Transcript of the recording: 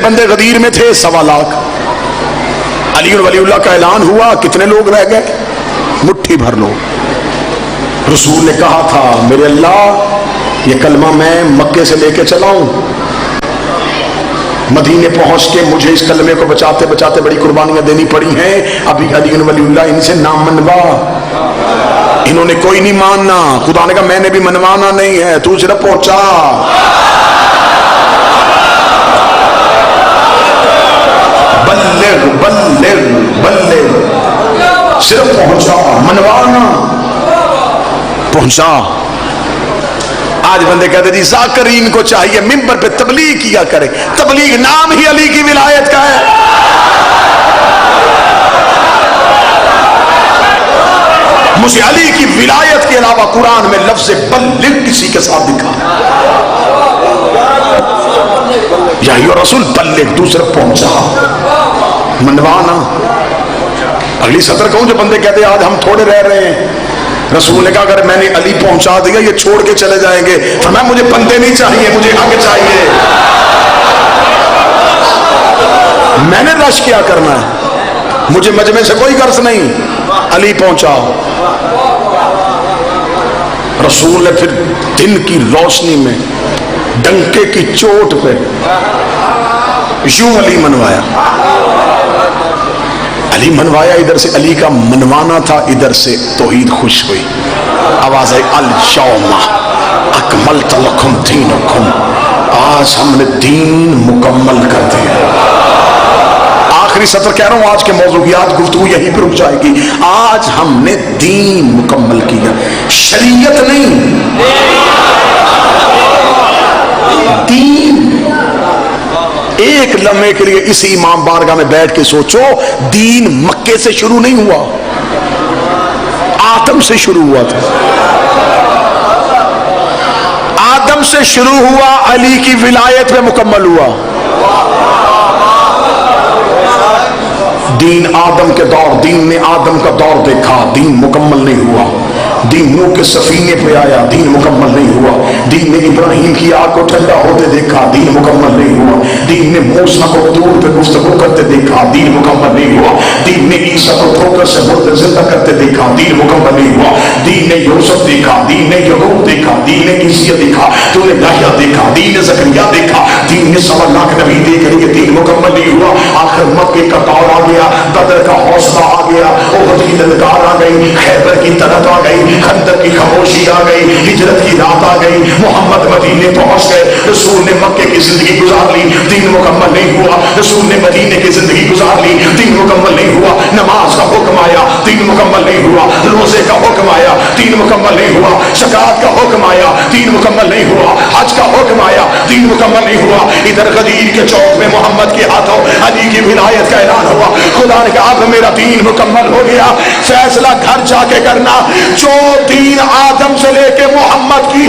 بندے غدیر میں تھے 1.25 لاکھ. علی ولی اللہ کا اعلان ہوا, کتنے لوگ رہ گئے؟ مٹھی بھر لوگ. رسول نے کہا تھا میرے اللہ یہ کلمہ میں مکے سے لے کے چلاؤں, مدینے پہنچ کے مجھے اس کلمے کو بچاتے بچاتے بڑی قربانیاں دینی پڑی ہیں. ابھی علی ولی اللہ ان سے نام منوا, انہوں نے کوئی نہیں ماننا. خدا نے کہا میں نے بھی منوانا نہیں ہے, تو صرف پہنچا. بلغ بلغ بلغ, صرف پہنچا, منوانا, پہنچا. آج بندے کہتے جی ذاکرین کو چاہیے منبر پہ تبلیغ کیا کرے. تبلیغ نام ہی علی کی ولایت کا ہے. مجھے علی کی ولایت کے علاوہ قرآن میں لفظ بلغ کسی کے ساتھ دکھا, یا ایھا رسول بلغ, دوسرا پہنچا, منوانا. اگلی سطر کہوں جو بندے کہتے ہیں آج ہم تھوڑے رہ رہے ہیں, رسول نے کہا اگر میں نے علی پہنچا دیا یہ چھوڑ کے چلے جائیں گے. فرمایا مجھے بندے نہیں چاہیے, مجھے حق چاہیے. میں نے رش کیا کرنا ہے, مجھے مجمع سے کوئی غرض نہیں. علی پہنچا. رسول نے پھر دن کی روشنی میں ڈنکے کی چوٹ پہ یوں علی منوایا. علی منوایا, ادھر سے علی کا منوانا تھا, ادھر سے توحید خوش ہوئی. آواز ہے الیوم اکملت لکم دینکم, آج ہم نے دین مکمل کر دیا. آخری سطر کہہ رہا ہوں, آج کے موضوعات گفتگو یہی پر رک جائے گی. آج ہم نے دین مکمل کیا, شریعت نہیں, دین. ایک لمحے کے لیے اسی امام بارگاہ میں بیٹھ کے سوچو, دین مکے سے شروع نہیں ہوا, آدم سے شروع ہوا تھا. آدم سے شروع ہوا, علی کی ولایت میں مکمل ہوا. دین آدم کے دور, دین نے آدم کا دور دیکھا, دین مکمل نہیں ہوا. دین نوح کے سفینے پہ آیا, دین مکمل نہیں ہوا. دین نے ابراہیم کی آگ کو ٹھنڈا ہوتے دیکھا, دین مکمل نہیں ہوا. دین نے موسیٰ کو طور پہ گفتگو کرتے دیکھا, دین مکمل نہیں ہوا. دین نے عیسیٰ کو ٹھوکر سے مردے زندہ کرتے دیکھا, دین مکمل نہیں ہوا. دین نے یوسف دیکھا, دین نے یعقوب دیکھا, دین نے عیسیٰ دیکھا, تو نے یحییٰ دیکھا, دین نے زکریا دیکھا, دین نے 1.25 لاکھ نبی دیکھ لیے, دین مکمل نہیں ہوا. آخر مکے کا دور آ گیا, بدر کا حوصلہ آ گیا, احد کی للکار آ گئی, خیبر کی طرف آ گئی, خندق کی خاموشی آ گئی, ہجرت کی رات آ گئی, محمد مدینے پہنچ گئے. رسول نے مکے کی زندگی گزار لی, دین مکمل نہیں ہوا. رسول نے مدینے کی زندگی گزار لی, دین مکمل نہیں ہوا. نماز کا حکم آیا, دین مکمل نہیں ہوا. روزے کا حکم آیا, دین مکمل نہیں ہوا. زکات کا حکم آیا, دین مکمل نہیں ہوا. حج کا حکم آیا, دین مکمل نہیں ہوا. ادھر غدیر کے چوک میں محمد کے ہاتھوں علی کی ولایت کا اعلان ہوا. خدا نے کہا اب میرا دین مکمل ہو گیا. فیصلہ گھر جا کے کرنا, جو دین آدم سے لے کے محمد کی